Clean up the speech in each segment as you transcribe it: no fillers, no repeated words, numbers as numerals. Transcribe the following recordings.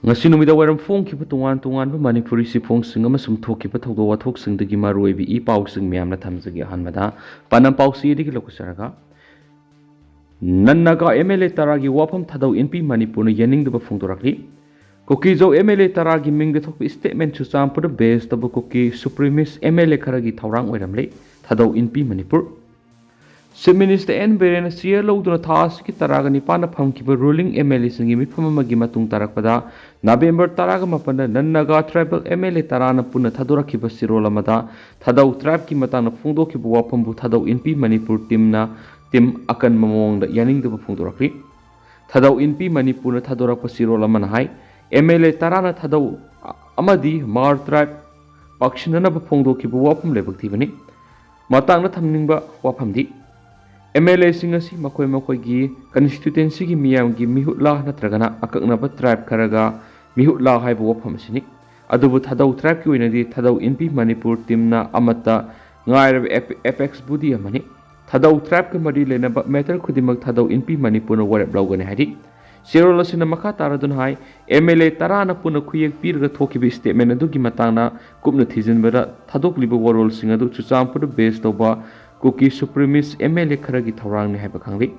ngasi numida waram phongkiba tongan tongan ba manipuri siphongsinga masum thokiba thawdo wathoksingdagi maruibi I pausing myamna thamjagi hanmada panam pausi digi lokusaraga nannaga MLA taragi wafam thadau NP manipurna yaningdaba phongdorakli Kuki Zo MLA taragi mingda thokpa statement chuchampur based of Kuki Supremist MLA kharagi thawrang oiramle thadau NP manipur Chief Minister N. Beren Siya Loduna Thas ki Taraga Nipana Pamkiba ruling MLA Singi Mipamagi Matung Tarakpada November Taraga Mapana Nanaga Tribal MLA Tarana Puna Tadora Kiba Sirola Mada Tadau Tribe Ki Matana Fundo Kibu Wapambu Tadau NP Manipur Tim Akan Mamong the Yaning the Fundurakri Tadau NP Manipur Tadora Pasirola Manahai MLA Tarana Tadau Amadi Mar Tribe Pakshinana Fundo Kibu Wapam Lebaktivani Matana Tamningba Wapamdi MLA singasi makoi gi constituency gi miyam gi mihutla natragana akaknaba tribe karaga mihutla haibu wafam sini adubu thadau tribe ki oinadi thadau NP Manipur timna amata ngairab apex budi amani thadau tribe ka mari lenaba matter khudimak thadau NP Manipur na warab lawgani hadi Sirol asina makha taradun hai MLA tarana puna khuyek pirga thokibi statement adu gi matangna kupna thijinbara thadokliba warol singadu chuchampur based toba Kuki Supremist MLA kharagi thawrang ni haiba khangli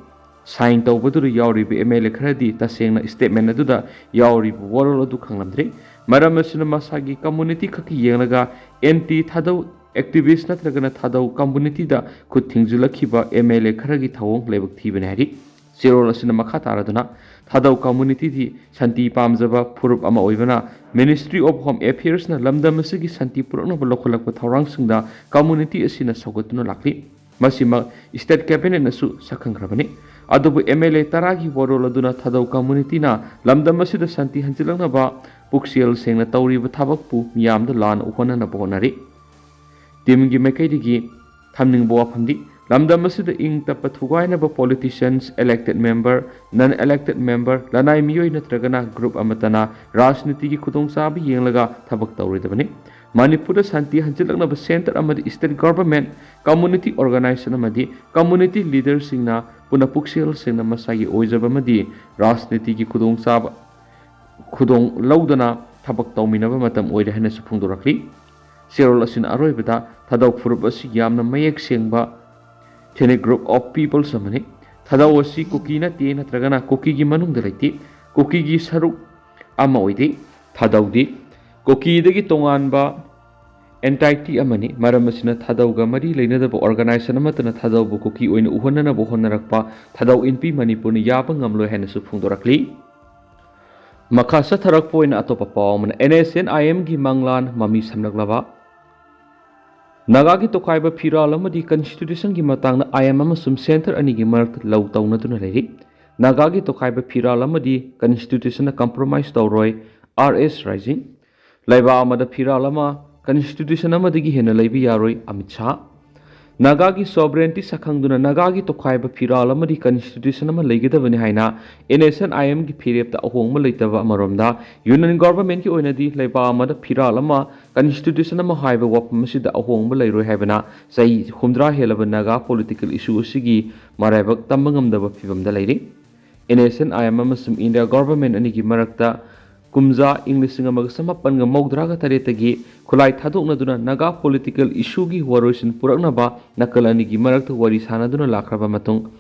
sign tawbadu yauri bi MLA kharadi tasengna statement aduda yauri bu warol adu khanglamdre maram asina masagi community khaki yengnaga anti thadau activist natragana thadau community da khut thingzulakhiba MLA kharagi thawong lebak thibane hari Sirol asina makha taraduna thadau community di santi pamjaba phurup ama oibana Ministry of Home Affairs na lamdam asigi santi purna balokholakpa thawrang singda community asina sogatuna lakli masima state cabinet nasu sakhangrabani adubu MLA taragi warol aduna thadau community na lamdam asida santi hanjilangna ba puksiel sengna tawriba thabakpu miyamda lan uhona na bonari timgi mekaidigi thamning bo aphamdi lamdam asida ing tapa thugaina ba politicians elected member non elected member lanai miyoi natragana group amatana rajniti gi khudong sabi yenglaga thabak tawridabani Manipur santi hanjilakna ba center amadi state government community organization amadi community leaders singna puna puksel singna masagi oijaba amadi rajniti gi khudong laudana thabak tawminaba matam oire hena suphungdorakli Sirol asina aroibada thadau furup asi yamna mayek sengba Tene group of people samani thadau asi Kuki na te natragana Kuki gi manungda laiti Kuki gi saruk ama oide thadau di Kuki dagi tonganba entity amani maram asina thadau ga mari leinada ba organization amatana thadau bu Kuki oina uhonna bo honnarakpa thadau NP Manipur ni yaba ngamlo hena su phungdorakli makasa tharak poina atopa pawman NSN IM gi manglan mami samnaglaba Naga ki tokaiba phiral amadi constitution gi matangna IM amasum center ani gi marak law tawna duna leri Naga ki tokaiba phiral amadi constitution na compromise tawroi RS rising laiba amada phiral ama constitution amadi gi hena laibi yaroi Amit Shah Naga ki sovereignty sakhangduna Naga ki tokaiba phiral amadi constitution ama leigedabani haina NSN IM gi phirepta ahongma leitaba amaromda union government ki oinadi laiba amada phiral ama constitution ama haiba wapam asida ahongba leiroi haibana sai humdra helaba Naga political issue asigi maraibak tambangamdaba phibamda leiri NSN IM amasum India government ani gi marakta kumza English amaga samapan ga mawdraga taretagi khulai thadokna duna Naga political issue gi waroisin purakna ba nakalani gi marakta wari sana duna lakraba matung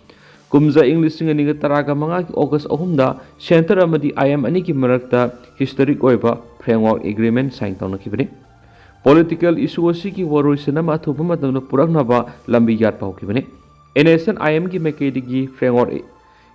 kumza English ani ga taraga manga ki August 3 da center amadi IM ani gi marakta historic oiba framework agreement sign tawna kibani political issue asigi waroisin ama athuba matamna purakna ba lambi yat pawkibani NSN IM gi mekedi framework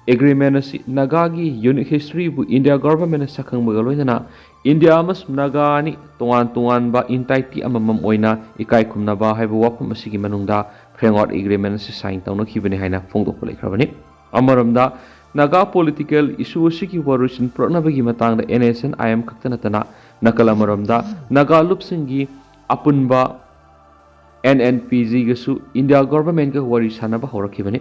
agreement asi Naga gi unique history bu India government sakhang magaloina India mas Naga ni tongan ba entity amamam oina ikai khumna ba haibu wapam asigi manungda framework agreement asi sign tawna khibani haina phongdok lekhrabani amaramda Naga political issue asigi warusin pranabagi matangda NSN IM khaktanatana nakalamaramda Naga lupsingi apunba NNPG gasu India government ga wari sanaba horakibani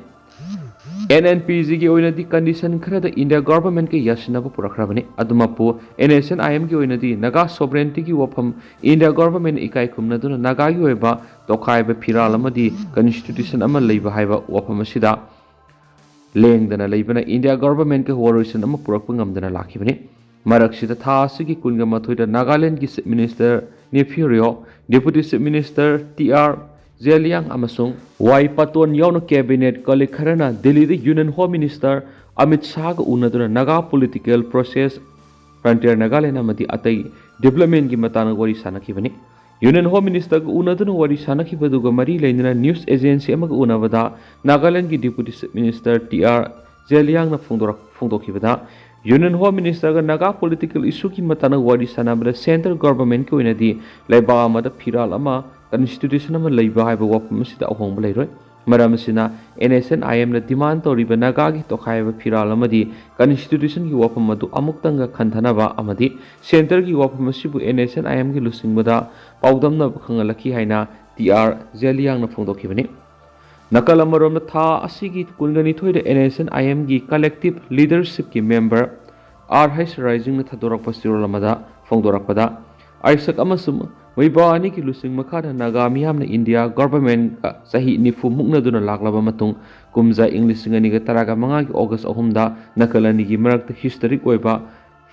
NNPG ki oinadi condition kharada India government ke yasinaba purakrabani adumapu NSN IM ki oinadi Naga sovereignty ki wafam India government ikai khumna duna Naga gi oiba tokhaiba phiral amadi constitution ama leiba haiba wafam asida lengdana leibana India government ke horizon ama purakpa ngamdana lakhibani Maraksida Tha Asigi Kunga Mathuida Nagaland ki Chief Minister Nefurio, Deputy Chief Minister TR Zeliang Amasung, Y Paton Yauna Cabinet Colleague Karana, Delhi the Union Home Minister Amit Shah Unaduna Naga political process Frontier Nagaland Amati Atai Development ki Matana Wari Sanakivani. Union Home Minister Unaduna Wari Sanakibaduga Mari Lena News Agency Amag Unavada, Nagaland ki Deputy Chief Minister TR Zeliang na Fungdokivada. Union Home Minister Naga political issue ki matana wari sanabada central government ko inadi laiba amada phiral ama constitution ama laiba haiba wapam sida ahong balairoi maram sina NSNIM na demand toriba naga gi tokhaiba phiral amadi constitution ki wapam madu amuktanga khanthana amadi center ki wapam sibu NSNIM gi lusingbada paudamna khangalaki haina TR Zeliang na phongdokhibani Nakal amarom na tha asigi kungani thoida NSNIM gi collective leadership ki member RH Rising na thadorak pasirol amada phongdorakpada Isaac amasum Waibani ki lusing makhada naga miyam na India government ka sahi nifu mukna duna laklaba matung kumza English ngani ga taraga manga ki August 3 da nakalani gi marakta historic oiba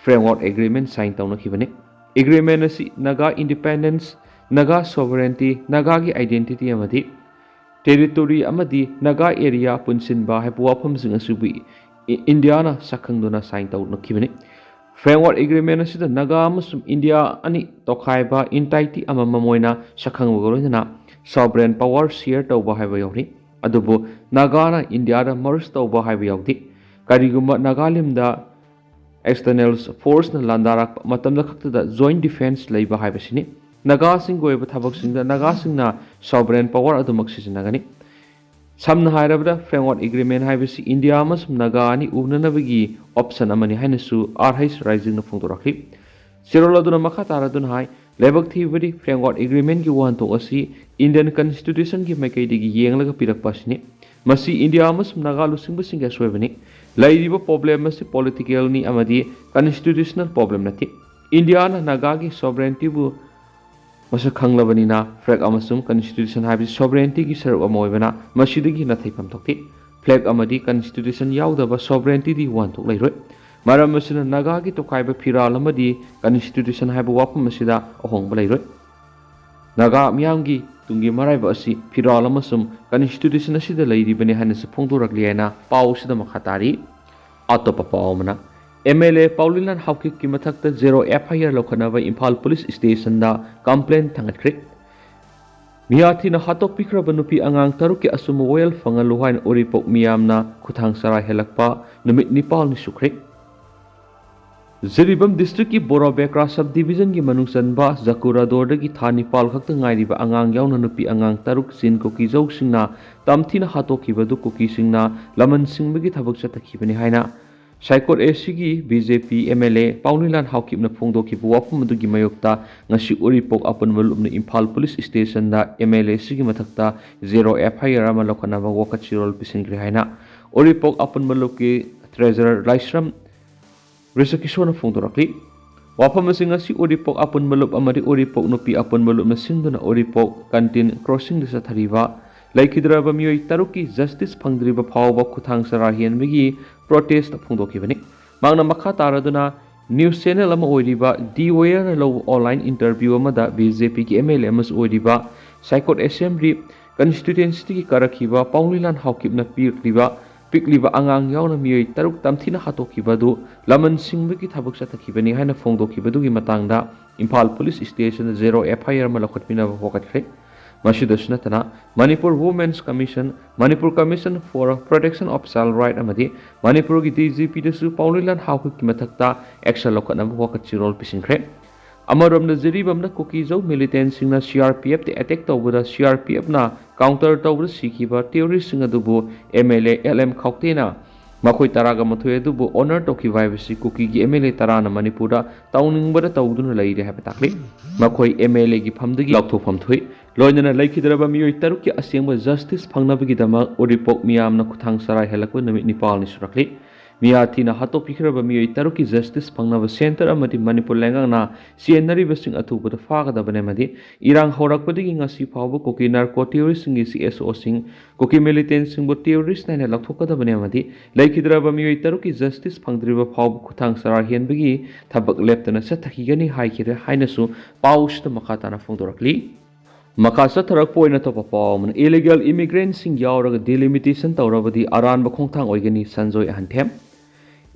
framework agreement sign tawna khibani agreement asi naga independence naga sovereignty naga gi identity amadi territory amadi naga area punsinba haipu wafamsing asubi Indiana sakhangduna sign taw nakibani framework agreement asida naga amasum India ani tokhaiba entity amama moina sakhangba gorona sovereign power share tawba haiba yawri adubu naga na India da merge tawba haiba yawdi kariguma nagalimda external force na landarak matamda khakta joint defense leiba haiba sini Naga sing goiba thabak singda naga singna sovereign power adumak sijanagani samna hairabda framework agreement haibasi India amasum naga ani unanabagi option amani hainasu RH Rising na phongdorakhi siroladuna makha taradun hai lebak thibadi framework agreement ki wan to asi Indian constitution ki makaidigi yenglaga pirak pasni masi India amasum naga lusingba singa soibani lairiba problem asi political ni amadi constitutional problem nati India na naga ki sovereignty bu Masa khanglabani na flag amasum constitution habi sovereignty ki saruk amoibana masidagi na thaipam thokti flag amadi constitution yaudaba sovereignty di wan thok lairoi maram masina naga ki tokhaiba phiral amadi constitution habi wapam masida ahong lairoi naga miyamgi tungi maraiba asi phiral amasum constitution asida lairibani hanas phongdorakliana pau sida makhatari atopa paumana MLA Paulinan Haukik ki mathakta 0 FIR lokhanaba Imphal Police Station da complaint thangatkri Miyathi na hatok pikraba nupi angang taruk ki asum oil fangaluhain oripok miyamna khuthang sarai helakpa numit nipal ni sukri Ziribam district ki Borobekra subdivision ki manungsan ba Zakura Dorda ki tha nipal khakta ngairiba angang yauna nupi angang taruk sin Kuki Zo singna tamthina hatok ki badu Kuki singna laman singbagi thabak chatakibani haina Saikot ACG BJP MLA Paulilan Haukip na phongdoki buwapam madugi mayokta ngasi uripok apan malum na Imphal Police Station da MLA sigi mathakta 0 FIR ama lokana ba wakachirol pisingri haina uripok apan maluki treasurer Laisram Resakiswa na phongdorakli wapam ngasi uripok apan malup amari uripok nupi apan malup na singduna uripok canteen crossing sa thariba Laikhidraba miyoi taruki justice phangdriba phawba khuthang sarahian bigi protest phungdokibani mangna makha taraduna news channel ama oiriba DOR na lo online interview amada BJP ki MLA mas oiriba Saikot Assembly constituency ki karakhiba Paulilan Haukip na pikliba angang yauna miyoi taruk tamthina hatokiba du laman singbagi thabak satakibani haina phongdokibadu gi matangda Imphal Police Station 0 FIR ma lokhatpina wakatkhre Mashidasnatana, Manipur Women's Commission, Manipur Commission for Protection of Child Rights amadi, Manipur ki DGP dasu Paulilan Haukik ki mathakta action lokatna wakachirol pisingkre. Amarom na ziribam na Kuki Zo militant singna CRPF te attack tawbada CRPF na counter tawbada sikiba terrorist singa dubu MLA LM Khaukte Makoi taraga mathoi adubu honor toki vaibasi Kuki gi MLA tarana Manipura tauningbada tawduna laire haba takli Makoi MLA gi phamdagi laukthopam thoi loinana laikhidraba miyoi taruk ki asengba justice phangnabagi dama oripok miyamna khuthang sarai helakwa namit nipal ni surakli ꯃꯤꯌꯥꯊꯤꯅ ꯍꯥꯠꯇꯣꯛꯄꯤꯈ꯭ꯔꯕ ꯃꯤꯑꯣꯏ ꯇꯔꯨꯛꯀꯤ justice ꯐꯪꯅꯕ centre ꯑꯃꯗꯤ ꯃꯅꯤꯄꯨꯔ ꯂꯩꯉꯥꯛꯅ ꯆꯦꯟꯅꯔꯤꯕꯁꯤꯡ ꯑꯊꯨꯕꯗ ꯐꯥꯒꯗꯕꯅꯤ ꯑꯃꯗꯤ ꯏꯔꯥꯡ ꯍꯧꯔꯛꯄꯗꯒꯤ ꯉꯁꯤ ꯐꯥꯎꯕ ꯀꯨꯀꯤ ꯅꯥꯔꯀꯣ ꯇꯦꯔꯣꯔꯤꯁꯁꯤꯡꯒꯤ CSOꯁꯤꯡ ꯀꯨꯀꯤ ꯃꯤꯂꯤꯇꯦꯟꯠꯁꯤꯡꯕꯨ ꯇꯦꯔꯣꯔꯤꯁꯠ ꯍꯥꯏꯅ ꯂꯧꯊꯣꯛꯀꯗꯕꯅꯤ ꯑꯃꯗꯤ ꯂꯩꯈꯤꯗ꯭ꯔꯕ ꯃꯤꯑꯣꯏ ꯇꯔꯨꯛꯀꯤ ꯖꯁꯇꯤꯁ ꯐꯪꯗ꯭ꯔꯤꯕ ꯐꯥꯎꯕ ꯈꯨꯠꯊꯥꯡ ꯆꯔꯥ ꯍꯦꯟꯕꯒꯤ ꯊꯕꯛ ꯂꯦꯞꯇꯅ ꯆꯠꯊꯈꯤꯒꯅꯤ ꯍꯥꯏꯈꯤꯔꯦ ꯍꯥꯏꯅꯁꯨ ꯄꯥꯎꯁꯤꯗ ꯃꯈꯥ ꯇꯥꯅ ꯐꯣꯡꯗꯣꯔꯛꯂꯤ꯫ ꯃꯈꯥ ꯆꯠꯊꯔꯛꯄ ꯑꯣꯏꯅ ꯑꯇꯣꯞꯄ ꯄꯥꯎ ꯑꯃꯅ ꯏꯂꯤꯒꯦꯜ ꯏꯃꯤꯒ꯭ꯔꯦꯟꯠꯁꯤꯡ ꯌꯥꯎꯔꯒ ꯗꯤꯂꯤꯃꯤꯇꯦꯁꯟ ꯇꯧꯔꯕꯗꯤ ꯑꯔꯥꯟꯕ ꯈꯣꯡꯊꯥꯡ ꯑꯣꯏꯒꯅꯤ ꯁꯟꯖꯣꯏ ꯑꯍꯟꯊꯦꯝ꯫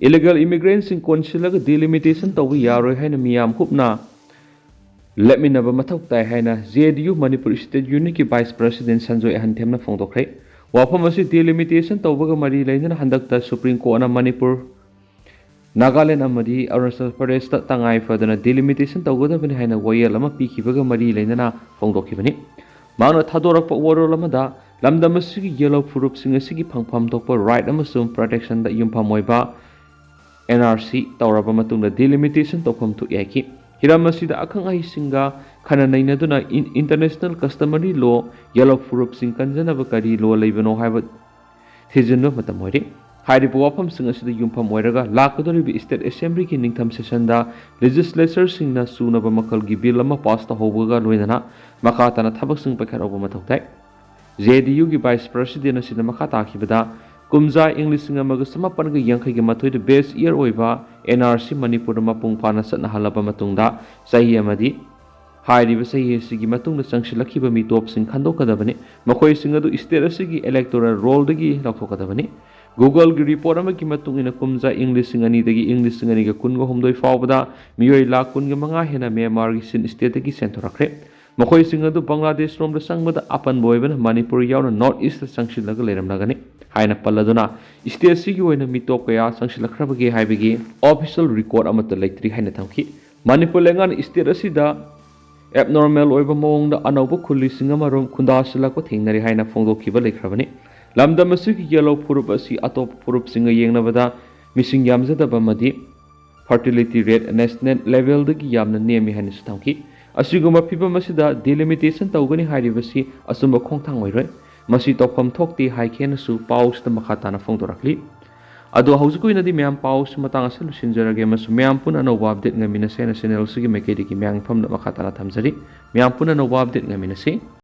ꯏꯂꯤꯒꯦꯜ ꯏꯃꯤꯒ꯭ꯔꯦꯟꯠꯁꯤꯡ ꯀꯣꯟꯁꯤꯜꯂꯒ ꯗꯤꯂꯤꯃꯤꯇꯦꯁꯟ ꯇꯧꯕ ꯌꯥꯔꯣꯏ ꯍꯥꯏꯅ ꯃꯤꯌꯥꯝ ꯍꯨꯞꯅ ꯂꯦꯞꯃꯤꯟꯅꯕ ꯃꯊꯧ ꯇꯥꯏ ꯍꯥꯏꯅ JDU ꯃꯅꯤꯄꯨꯔ ꯁ꯭ꯇꯦꯠ ꯌꯨꯅꯤꯠꯀꯤ ꯚꯥꯏꯁ ꯄ꯭ꯔꯁꯤꯗꯦꯟꯠ ꯁꯟꯖꯣꯏ ꯑꯍꯟꯊꯦꯝꯅ ꯐꯣꯡꯗꯣꯛꯈ꯭ꯔꯦ꯫ ꯋꯥꯐꯝ ꯑꯁꯤ ꯗꯤꯂꯤꯃꯤꯇꯦꯁꯟ ꯇꯧꯕꯒ ꯃꯔꯤ ꯂꯩꯅꯅ ꯍꯟꯗꯛꯇ ꯁꯨꯄ꯭ꯔꯤꯝ ꯀꯣꯔꯠꯅ ꯃꯅꯤꯄꯨꯔ, ꯅꯥꯒꯥꯂꯦꯟ ꯑꯃꯗꯤ ꯑꯔꯨꯅꯥꯆꯜ ꯄ꯭ꯔꯗꯦꯁꯇ ꯇꯉꯥꯏ ꯐꯗꯅ ꯗꯤꯂꯤꯃꯤꯇꯦꯁꯟ ꯇꯧꯒꯗꯕꯅꯤ ꯍꯥꯏꯅ ꯋꯥꯌꯦꯜ ꯑꯃ ꯄꯤꯈꯤꯕꯒ ꯃꯔꯤ ꯂꯩꯅꯅ ꯐꯣꯡꯗꯣꯛꯈꯤꯕꯅꯤ꯫ ꯃꯍꯥꯛꯅ ꯊꯥꯗꯣꯔꯛꯄ ꯋꯥꯔꯣꯜ ꯑꯃꯗ ꯂꯝꯗꯝ ꯑꯁꯤꯒꯤ ꯌꯦꯜꯂꯣ ꯐꯨꯔꯨꯞꯁꯤꯡ ꯑꯁꯤꯒꯤ ꯐꯪꯐꯝ ꯊꯣꯛꯄ ꯔꯥꯏꯠ ꯑꯃꯁꯨꯡ ꯄ꯭ꯔꯣꯇꯦꯛꯁꯟꯗ ꯌꯨꯝꯐꯝ ꯑꯣꯏꯕ NRC ꯇꯧꯔꯕ ꯃꯇꯨꯡꯗ ꯗꯤꯂꯤꯃꯤꯇꯦꯁꯟ ꯇꯧꯐꯝ ꯊꯣꯛꯏ ꯍꯥꯏꯈꯤ꯫ ꯍꯤꯔꯝ ꯑꯁꯤꯗ ꯑꯈꯪ ꯑꯍꯩꯁꯤꯡꯒ ꯈꯟꯅ ꯅꯩꯅꯗꯨꯅ ꯏꯟꯇꯔꯅꯦꯁꯅꯦꯜ ꯀꯁꯇꯃꯔꯤ ꯂꯣ, ꯌꯦꯜꯂꯣ ꯐꯨꯔꯨꯞꯁꯤꯡ ꯀꯟꯖꯅꯕ ꯀꯔꯤ ꯂꯣ ꯂꯩꯕꯅꯣ ꯍꯥꯏꯕ ꯊꯤꯖꯤꯟꯕ ꯃꯇꯝ ꯑꯣꯏꯔꯤ꯫ ꯍꯥꯏꯔꯤꯕ ꯋꯥꯐꯝꯁꯤꯡ ꯑꯁꯤꯗ ꯌꯨꯝꯐꯝ ꯑꯣꯏꯔꯒ ꯂꯥꯛꯀꯗꯧꯔꯤꯕ ꯁ꯭ꯇꯦꯠ ꯑꯦꯁꯦꯝꯕ꯭ꯂꯤꯒꯤ ꯅꯤꯡꯊꯝ ꯁꯦꯁꯟꯗ ꯂꯦꯖꯤꯁꯂꯦꯆꯔꯁꯤꯡꯅ ꯆꯨꯅꯕ ꯃꯈꯜꯒꯤ ꯕꯤꯜ ꯑꯃ ꯄꯥꯁ ꯇꯧꯍꯧꯕꯒ ꯂꯣꯏꯅꯅ ꯃꯈꯥ ꯇꯥꯅ ꯊꯕꯛꯁꯤꯡ ꯄꯥꯏꯈꯠꯍꯧꯕ ꯃꯊꯧ ꯇꯥꯏ꯫ JDUꯒꯤ ꯚꯥꯏꯁ ꯄ꯭ꯔꯁꯤꯗꯦꯟꯠ ꯑꯁꯤꯅ ꯃꯈꯥ ꯇꯥꯈꯤꯕꯗ ꯀꯨꯝꯖꯥ ꯏꯪ 1982 ꯕꯦꯁ ꯏꯌꯔ ꯑꯣꯏꯕ NRC ꯃꯅꯤꯄꯨꯔꯗ ꯃꯄꯨꯡ ꯐꯥꯅ ꯆꯠꯅꯍꯜꯂꯕ ꯃꯇꯨꯡꯗ ꯆꯍꯤ ꯑꯃꯗꯤ ꯍꯥꯏꯔꯤꯕ ꯆꯍꯤ ꯑꯁꯤꯒꯤ ꯃꯇꯨꯡꯗ ꯆꯪꯁꯤꯜꯂꯛꯈꯤꯕ ꯃꯤꯇꯣꯞꯁꯤꯡ ꯈꯟꯗꯣꯛꯀꯗꯕꯅꯤ꯫ ꯃꯈꯣꯏꯁꯤꯡ ꯑꯗꯨ ꯁ꯭ꯇꯦꯠ ꯑꯁꯤꯒꯤ ꯏꯂꯦꯛꯇꯣꯔꯦꯜ ꯔꯣꯜꯗꯒꯤ ꯂꯧꯊꯣꯛꯀꯗꯕꯅꯤ꯫ ꯒꯨꯒꯜꯒꯤ ꯔꯤꯄꯣꯔꯠ ꯑꯃꯒꯤ ꯃꯇꯨꯡ ꯏꯟꯅ ꯀꯨꯝꯖꯥ ꯏꯪ 2002ꯗꯒꯤ ꯏꯪ 2019 ꯐꯥꯎꯕꯗ ꯃꯤꯑꯣꯏ ꯂꯥꯈ 15 ꯍꯦꯟꯅ ꯃ꯭ꯌꯥꯟꯃꯥꯔꯒꯤ ꯁꯤꯟ ꯁ꯭ꯇꯦꯠꯇꯒꯤ ꯆꯦꯟꯊꯣꯔꯛꯈ꯭ꯔꯦ꯫ ꯃꯈꯣꯏꯁꯤꯡ ꯑꯗꯨ ꯕꯪꯒ꯭ꯂꯥꯗꯦꯁ ꯔꯣꯝꯗ ꯆꯪꯕꯗ ꯑꯄꯟꯕ ꯑꯣꯏꯕꯅ ꯃꯅꯤꯄꯨꯔ ꯌꯥꯎꯅ ꯅꯣꯔꯊ ꯏꯁꯇ ꯆꯪꯁꯤꯜꯂꯒ ꯂꯩꯔꯝꯂꯒꯅꯤ ꯍꯥꯏꯅ ꯄꯜꯂꯗꯨꯅ ꯁ꯭ꯇꯦꯠ ꯑꯁꯤꯒꯤ ꯑꯣꯏꯅ ꯃꯤꯇꯣꯞ ꯀꯌꯥ ꯆꯪꯁꯤꯜꯂꯛꯈ꯭ꯔꯕꯒꯦ ꯍꯥꯏꯕꯒꯤ ꯑꯣꯐꯤꯁꯤꯌꯦꯜ ꯔꯤꯀꯣꯔꯠ ꯑꯃꯠꯇ ꯂꯩꯇ꯭ꯔꯤ ꯍꯥꯏꯅ ꯊꯝꯈꯤ꯫ ꯃꯅꯤꯄꯨꯔ ꯂꯩꯉꯥꯛꯅ ꯁ꯭ꯇꯦꯠ ꯑꯁꯤꯗ ꯑꯦꯕꯅꯣꯔꯃꯦꯜ ꯑꯣꯏꯕ ꯃꯑꯣꯡꯗ ꯑꯅꯧꯕ ꯈꯨꯜꯂꯤꯁꯤꯡ ꯑꯃꯔꯣꯝ ꯈꯨꯟꯗꯥꯁꯤꯜꯂꯛꯄ ꯊꯦꯡꯅꯔꯤ ꯍꯥꯏꯅ ꯐꯣꯡꯗꯣꯛꯈꯤꯕ ꯂꯩꯈ꯭ꯔꯕꯅꯤ꯫ ꯂꯝꯗꯝ ꯑꯁꯤꯒꯤ ꯌꯦꯜꯂꯣ ꯐꯨꯔꯨꯞ ꯑꯁꯤ ꯑꯇꯣꯞꯄ ꯐꯨꯔꯨꯞꯁꯤꯡꯒ ꯌꯦꯡꯅꯕꯗ ꯃꯤꯁꯤꯡ ꯌꯥꯝꯖꯗꯕ ꯑꯃꯗꯤ ꯐꯔꯇꯤꯂꯤꯇꯤ ꯔꯦꯠ ꯅꯦꯁꯅꯦꯜ ꯂꯦꯚꯦꯜꯗꯒꯤ ꯌꯥꯝꯅ ꯅꯦꯝꯃꯤ ꯍꯥꯏꯅꯁꯨ ꯊꯝꯈꯤ꯫ ꯑꯁꯤꯒꯨꯝꯕ ꯐꯤꯚꯝ ꯑꯁꯤꯗ ꯗꯤꯂꯤꯃꯤꯇꯦꯁꯟ ꯇꯧꯒꯅꯤ ꯍꯥꯏꯔꯤꯕꯁꯤ ꯑꯆꯨꯝꯕ ꯈꯣꯡꯊꯥꯡ ꯑꯣꯏꯔꯣꯏ꯫ ꯃꯁꯤ ꯇꯧꯐꯝ ꯊꯣꯛꯇꯦ ꯍꯥꯏꯈꯤꯅꯁꯨ ꯄꯥꯎꯁꯤꯗ ꯃꯈꯥ ꯇꯥꯅ ꯐꯣꯡꯗꯣꯔꯛꯂꯤ꯫ ꯑꯗꯣ ꯍꯧꯖꯤꯛ ꯑꯣꯏꯅꯗꯤ ꯃꯌꯥꯝ ꯄꯥꯎꯁꯤ ꯃꯇꯥꯡ ꯑꯁꯤꯗ ꯂꯣꯏꯁꯤꯟꯖꯔꯒꯦ ꯑꯃꯁꯨꯡ ꯃꯌꯥꯝ ꯄꯨꯟꯅ ꯑꯅꯧꯕ ꯑꯞꯗꯦꯠ ꯉꯥꯏꯃꯤꯟꯅꯁꯦ ꯍꯥꯏꯅ ꯆꯦꯅꯦꯜ ꯑꯁꯤꯒꯤ ꯃꯥꯏꯀꯩꯗꯒꯤ ꯃꯌꯥꯝꯒꯤ ꯃꯐꯝꯗ ꯃꯈꯥ ꯇꯥꯅ ꯊꯝꯖꯔꯤ꯫ ꯃꯌꯥꯝ ꯄꯨꯟꯅ ꯑꯅꯧꯕ ꯑꯞꯗꯦꯠ ꯉꯥꯏꯃꯤꯟꯅꯁꯤ꯫